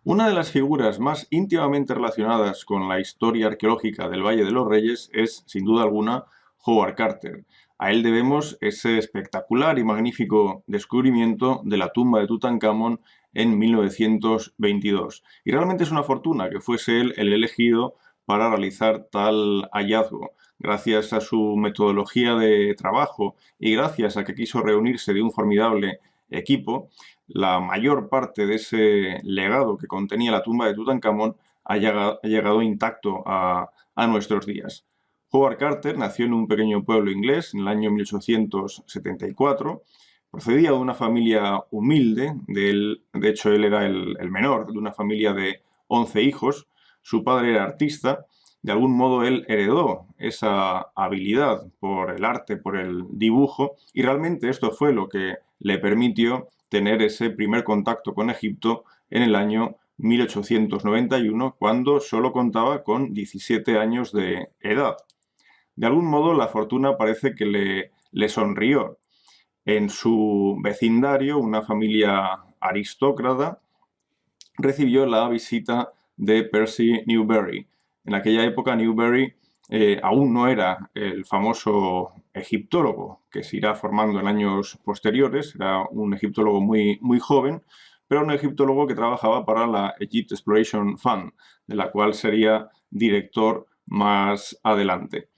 Una de las figuras más íntimamente relacionadas con la historia arqueológica del Valle de los Reyes es, sin duda alguna, Howard Carter. A él debemos ese espectacular y magnífico descubrimiento de la tumba de Tutankamón en 1922. Y realmente es una fortuna que fuese él el elegido para realizar tal hallazgo. Gracias a su metodología de trabajo y gracias a que quiso reunirse de un formidable equipo, la mayor parte de ese legado que contenía la tumba de Tutankamón ha llegado intacto a nuestros días. Howard Carter nació en un pequeño pueblo inglés en el año 1874. Procedía de una familia humilde, de hecho él era el menor de una familia de 11 hijos. Su padre era artista. De algún modo él heredó esa habilidad por el arte, por el dibujo, y realmente esto fue lo que le permitió tener ese primer contacto con Egipto en el año 1891, cuando solo contaba con 17 años de edad. De algún modo la fortuna parece que le sonrió. En su vecindario, una familia aristócrata recibió la visita de Percy Newberry. En aquella época Newberry aún no era el famoso egiptólogo que se irá formando en años posteriores, era un egiptólogo muy joven, pero un egiptólogo que trabajaba para la Egypt Exploration Fund, de la cual sería director más adelante.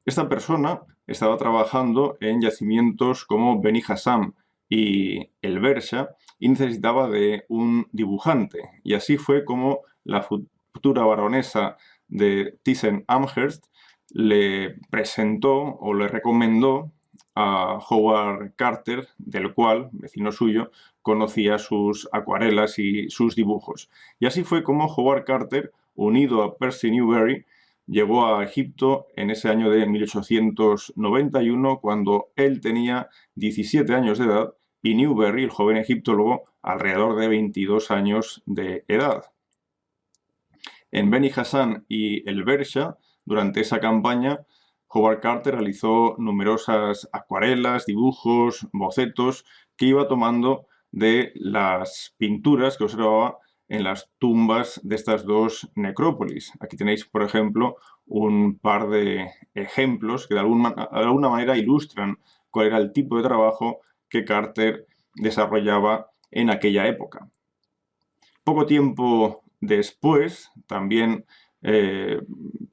Esta persona estaba trabajando en yacimientos como Beni Hassam y el Bersha y necesitaba de un dibujante. Y así fue como la futura baronesa de Thyssen-Amherst le presentó o le recomendó a Howard Carter, del cual, vecino suyo, conocía sus acuarelas y sus dibujos. Y así fue como Howard Carter, unido a Percy Newberry, llegó a Egipto en ese año de 1891, cuando él tenía 17 años de edad y Newberry, el joven egiptólogo, alrededor de 22 años de edad. En Beni Hassán y el Bersha, durante esa campaña, Howard Carter realizó numerosas acuarelas, dibujos, bocetos que iba tomando de las pinturas que observaba en las tumbas de estas dos necrópolis. Aquí tenéis, por ejemplo, un par de ejemplos que de alguna manera ilustran cuál era el tipo de trabajo que Carter desarrollaba en aquella época. Poco tiempo después, también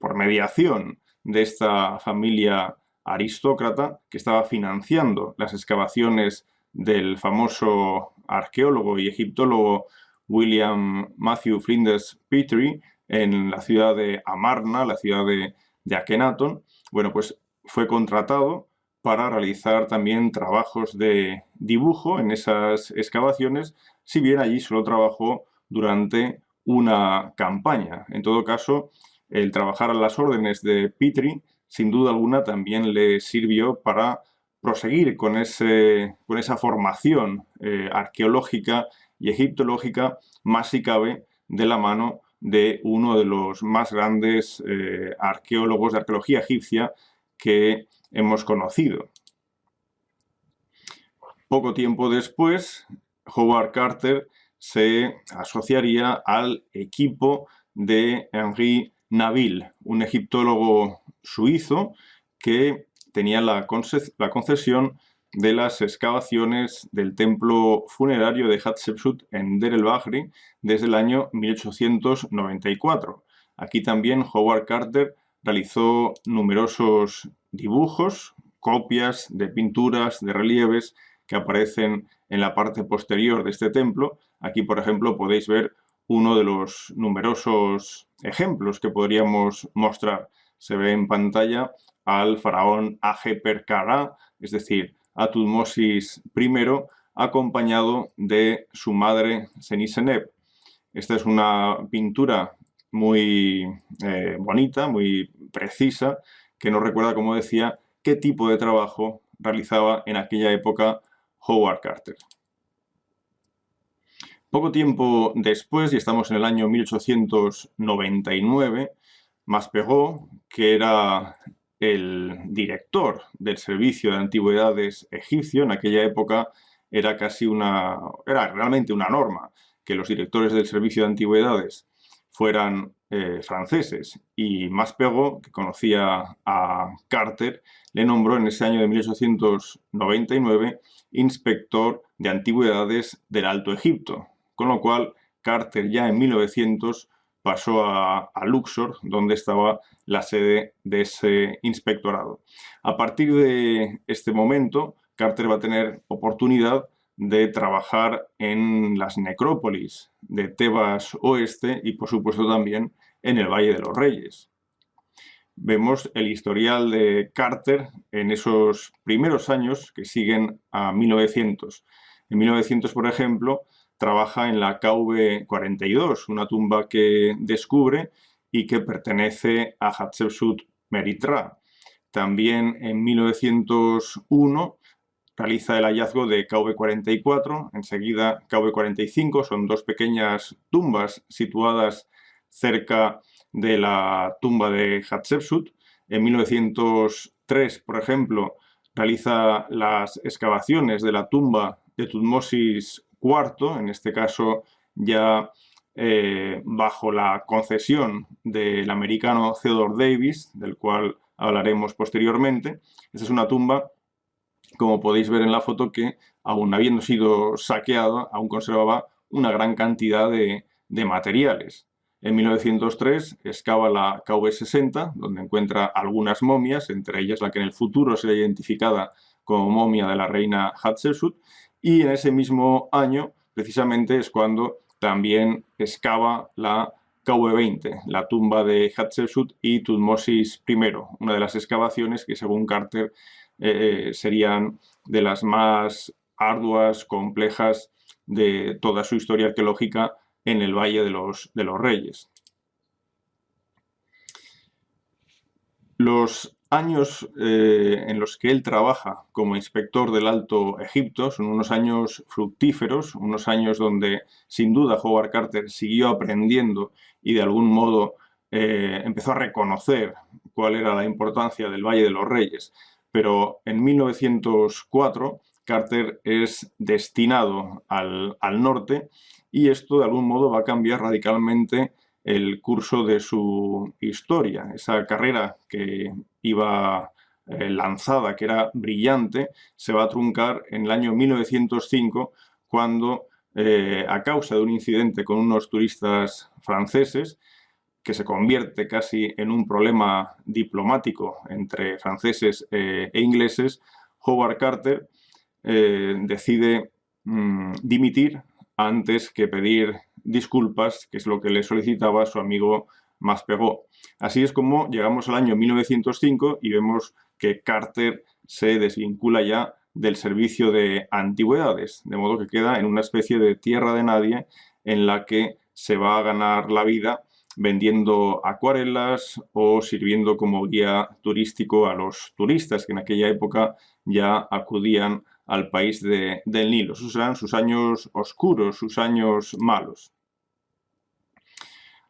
por mediación de esta familia aristócrata que estaba financiando las excavaciones del famoso arqueólogo y egiptólogo William Matthew Flinders Petrie en la ciudad de Amarna, la ciudad de Akenatón, bueno, pues fue contratado para realizar también trabajos de dibujo en esas excavaciones, si bien allí solo trabajó durante una campaña. En todo caso, el trabajar a las órdenes de Petrie, sin duda alguna, también le sirvió para proseguir con esa formación arqueológica y egiptológica, más si cabe, de la mano de uno de los más grandes arqueólogos de arqueología egipcia que hemos conocido. Poco tiempo después, Howard Carter se asociaría al equipo de Henri Nabil, un egiptólogo suizo que tenía la concesión de las excavaciones del templo funerario de Hatshepsut en Der el-Bahri desde el año 1894. Aquí también Howard Carter realizó numerosos dibujos, copias de pinturas, de relieves que aparecen en la parte posterior de este templo. Aquí, por ejemplo, podéis ver uno de los numerosos ejemplos que podríamos mostrar. Se ve en pantalla al faraón Ajeperkara, es decir, a Tutmosis I, acompañado de su madre Seniseneb. Esta es una pintura muy bonita, muy precisa, que nos recuerda, como decía, qué tipo de trabajo realizaba en aquella época Howard Carter. Poco tiempo después, y estamos en el año 1899, Maspero, que era el director del Servicio de Antigüedades egipcio, en aquella época era realmente una norma que los directores del Servicio de Antigüedades fueran franceses, y Maspero, que conocía a Carter, le nombró en ese año de 1899 inspector de antigüedades del Alto Egipto, con lo cual Carter ya en 1900 pasó a Luxor, donde estaba la sede de ese inspectorado. A partir de este momento, Carter va a tener oportunidad de trabajar en las necrópolis de Tebas Oeste y, por supuesto, también en el Valle de los Reyes. Vemos el historial de Carter en esos primeros años que siguen a 1900. En 1900, por ejemplo, trabaja en la KV-42, una tumba que descubre y que pertenece a Hatshepsut Meritra. También en 1901 realiza el hallazgo de KV-44, enseguida KV-45, son dos pequeñas tumbas situadas cerca de la tumba de Hatshepsut. En 1903, por ejemplo, realiza las excavaciones de la tumba de Tutmosis IV, en este caso ya bajo la concesión del americano Theodore Davis, del cual hablaremos posteriormente. Esta es una tumba, como podéis ver en la foto, que aún habiendo sido saqueada, aún conservaba una gran cantidad de materiales. En 1903 excava la KV-60, donde encuentra algunas momias, entre ellas la que en el futuro será identificada como momia de la reina Hatshepsut, y en ese mismo año, precisamente, es cuando también excava la KV-20, la tumba de Hatshepsut y Tutmosis I, una de las excavaciones que, según Carter, serían de las más arduas, complejas de toda su historia arqueológica en el Valle de los Reyes. Los años en los que él trabaja como inspector del Alto Egipto son unos años fructíferos, unos años donde sin duda Howard Carter siguió aprendiendo y de algún modo empezó a reconocer cuál era la importancia del Valle de los Reyes. Pero en 1904 Carter es destinado al norte, y esto de algún modo va a cambiar radicalmente el curso de su historia. Esa carrera que iba lanzada, que era brillante, se va a truncar en el año 1905, cuando a causa de un incidente con unos turistas franceses, que se convierte casi en un problema diplomático entre franceses e ingleses, Howard Carter decide dimitir antes que pedir disculpas, que es lo que le solicitaba su amigo Maspero. Así es como llegamos al año 1905 y vemos que Carter se desvincula ya del servicio de antigüedades, de modo que queda en una especie de tierra de nadie en la que se va a ganar la vida vendiendo acuarelas o sirviendo como guía turístico a los turistas que en aquella época ya acudían al país del Nilo. Esos serán sus años oscuros, sus años malos.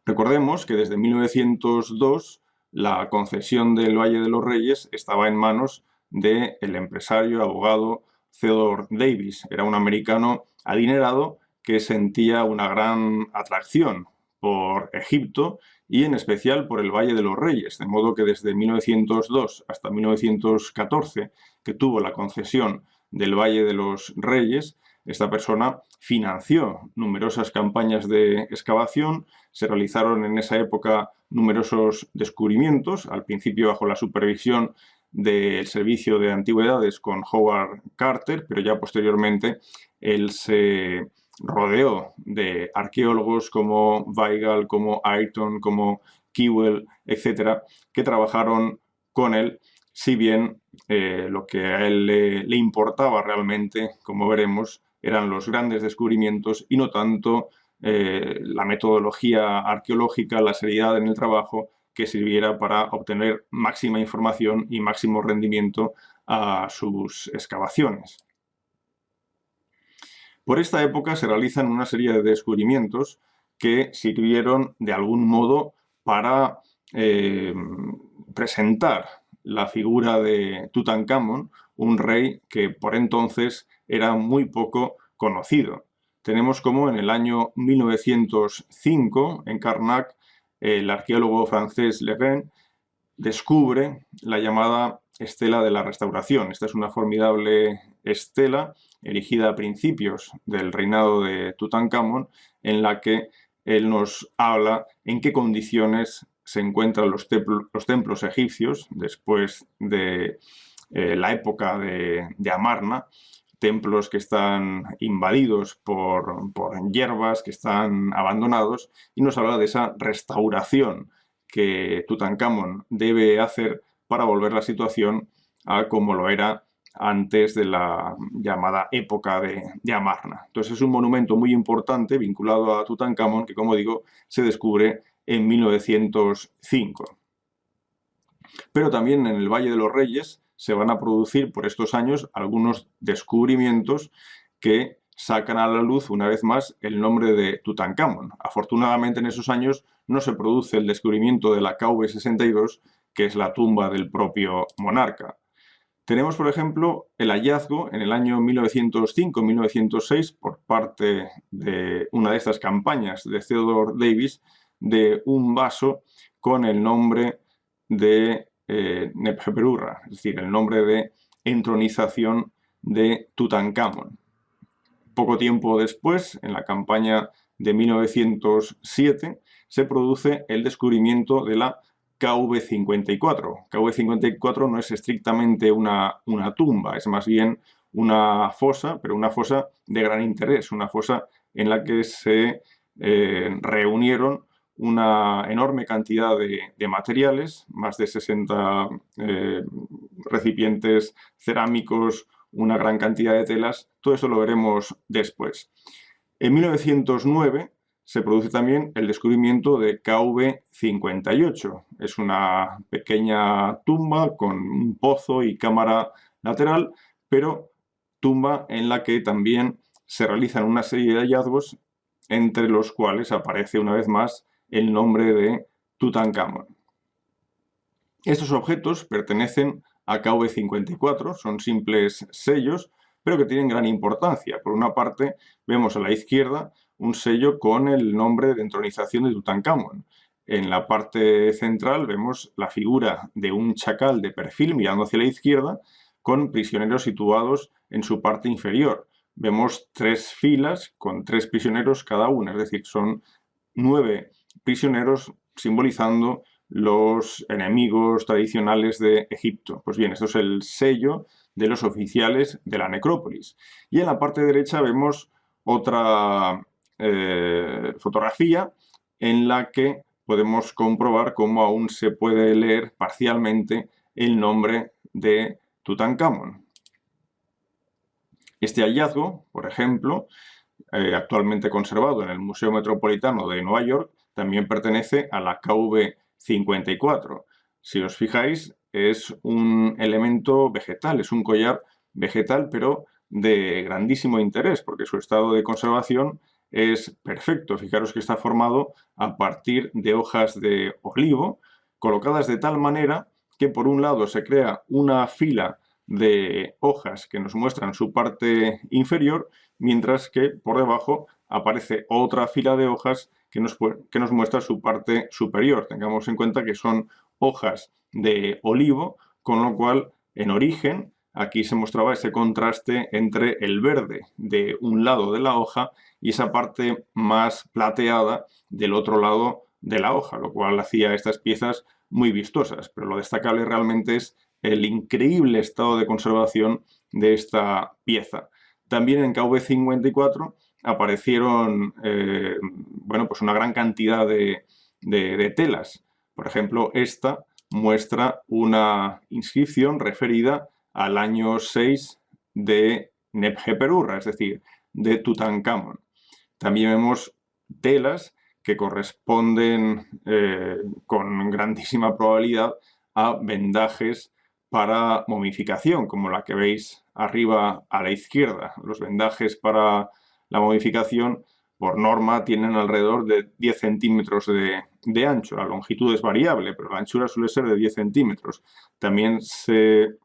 Recordemos que desde 1902 la concesión del Valle de los Reyes estaba en manos del empresario abogado Theodore Davis. Era un americano adinerado que sentía una gran atracción por Egipto y en especial por el Valle de los Reyes, de modo que desde 1902 hasta 1914, que tuvo la concesión del Valle de los Reyes, esta persona financió numerosas campañas de excavación. Se realizaron en esa época numerosos descubrimientos, al principio bajo la supervisión del Servicio de Antigüedades con Howard Carter, pero ya posteriormente él se rodeó de arqueólogos como Weigel, como Ayrton, como Kewell, etcétera, que trabajaron con él, si bien lo que a él le importaba realmente, como veremos, eran los grandes descubrimientos y no tanto la metodología arqueológica, la seriedad en el trabajo que sirviera para obtener máxima información y máximo rendimiento a sus excavaciones. Por esta época se realizan una serie de descubrimientos que sirvieron de algún modo para presentar la figura de Tutankamón, un rey que por entonces era muy poco conocido. tenemos como en el año 1905, en Carnac, el arqueólogo francés Le Guin descubre la llamada estela de la Restauración. Esta es una formidable estela erigida a principios del reinado de Tutankamón, en la que él nos habla en qué condiciones se encuentran los templos egipcios después de la época de Amarna, templos que están invadidos por hierbas, que están abandonados, y nos habla de esa restauración que Tutankamón debe hacer para volver la situación a como lo era antes de la llamada época de Amarna. Entonces es un monumento muy importante vinculado a Tutankamón que, como digo, se descubre en 1905. Pero también en el Valle de los Reyes se van a producir por estos años algunos descubrimientos que sacan a la luz una vez más el nombre de Tutankamón. Afortunadamente en esos años no se produce el descubrimiento de la KV62, que es la tumba del propio monarca. Tenemos, por ejemplo, el hallazgo en el año 1905-1906 por parte de una de estas campañas de Theodore Davis de un vaso con el nombre de Nebjeperurra, es decir, el nombre de entronización de Tutankamón. Poco tiempo después, en la campaña de 1907, se produce el descubrimiento de la KV54. KV54 no es estrictamente una tumba, es más bien una fosa, pero una fosa de gran interés, una fosa en la que se reunieron una enorme cantidad de materiales, más de 60 recipientes cerámicos, una gran cantidad de telas. Todo esto lo veremos después. En 1909 se produce también el descubrimiento de KV58. Es una pequeña tumba con un pozo y cámara lateral, pero tumba en la que también se realizan una serie de hallazgos, entre los cuales aparece una vez más el nombre de Tutankamón. Estos objetos pertenecen a KV54, son simples sellos, pero que tienen gran importancia. Por una parte, vemos a la izquierda un sello con el nombre de entronización de Tutankamón. En la parte central vemos la figura de un chacal de perfil mirando hacia la izquierda, con prisioneros situados en su parte inferior. Vemos 3 filas con 3 prisioneros cada una, es decir, son 9 prisioneros simbolizando los enemigos tradicionales de Egipto. Pues bien, esto es el sello de los oficiales de la necrópolis. Y en la parte derecha vemos otra fotografía en la que podemos comprobar cómo aún se puede leer parcialmente el nombre de Tutankamón. Este hallazgo, por ejemplo, actualmente conservado en el Museo Metropolitano de Nueva York, también pertenece a la KV54. Si os fijáis, es un elemento vegetal, es un collar vegetal, pero de grandísimo interés, porque su estado de conservación es perfecto. Fijaros que está formado a partir de hojas de olivo, colocadas de tal manera que por un lado se crea una fila de hojas que nos muestran su parte inferior, mientras que por debajo aparece otra fila de hojas que nos muestra su parte superior. Tengamos en cuenta que son hojas de olivo, con lo cual en origen aquí se mostraba ese contraste entre el verde de un lado de la hoja y esa parte más plateada del otro lado de la hoja, lo cual hacía estas piezas muy vistosas. Pero lo destacable realmente es el increíble estado de conservación de esta pieza. También en KV54 aparecieron pues una gran cantidad de telas. Por ejemplo, esta muestra una inscripción referida al año 6 de Nebjeperurra, es decir, de Tutankamón. También vemos telas que corresponden con grandísima probabilidad a vendajes para momificación, como la que veis arriba a la izquierda. Los vendajes para la momificación, por norma, tienen alrededor de 10 centímetros de ancho. La longitud es variable, pero la anchura suele ser de 10 centímetros. También se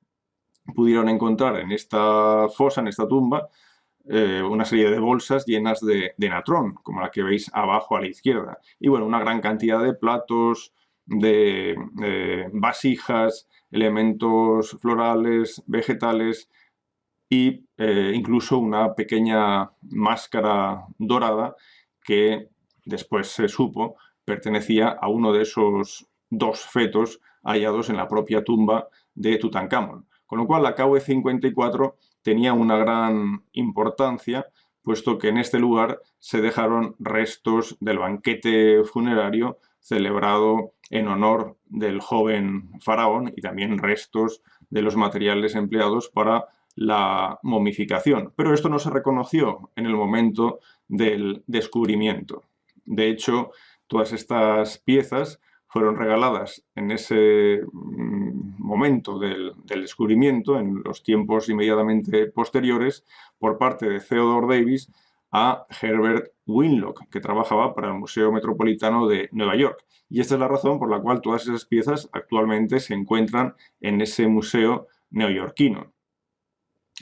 pudieron encontrar en esta fosa, en esta tumba, una serie de bolsas llenas de natrón, como la que veis abajo a la izquierda. Y bueno, una gran cantidad de platos, de vasijas, elementos florales, vegetales y incluso una pequeña máscara dorada que después se supo pertenecía a uno de esos dos fetos hallados en la propia tumba de Tutankamón. Con lo cual la KV-54 tenía una gran importancia, puesto que en este lugar se dejaron restos del banquete funerario celebrado en honor del joven faraón y también restos de los materiales empleados para la momificación. Pero esto no se reconoció en el momento del descubrimiento. De hecho, todas estas piezas fueron regaladas en ese momento del descubrimiento, en los tiempos inmediatamente posteriores, por parte de Theodore Davis a Herbert Winlock, que trabajaba para el Museo Metropolitano de Nueva York. Y esta es la razón por la cual todas esas piezas actualmente se encuentran en ese museo neoyorquino.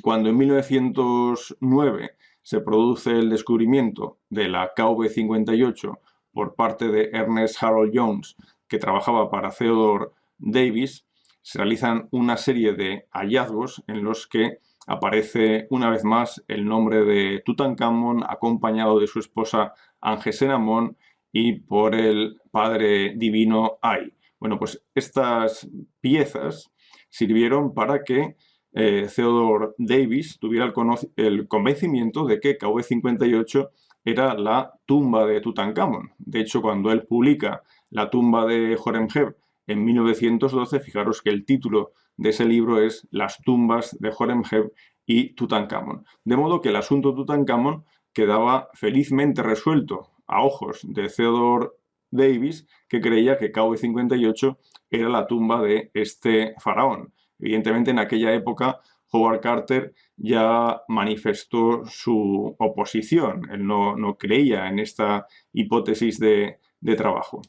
Cuando en 1909 se produce el descubrimiento de la KV-58 por parte de Ernest Harold Jones, que trabajaba para Theodore Davis, se realizan una serie de hallazgos en los que aparece una vez más el nombre de Tutankamón, acompañado de su esposa Angesenamón y por el padre divino Ay. Bueno, pues estas piezas sirvieron para que Theodore Davis tuviera el convencimiento de que KV-58 era la tumba de Tutankamón. De hecho, cuando él publica la tumba de Horemheb en 1912, fijaros que el título de ese libro es Las tumbas de Horemheb y Tutankamón. De modo que el asunto Tutankamón quedaba felizmente resuelto a ojos de Theodore Davis, que creía que KV-58 era la tumba de este faraón. Evidentemente, en aquella época, Howard Carter ya manifestó su oposición. Él no creía en esta hipótesis de trabajo.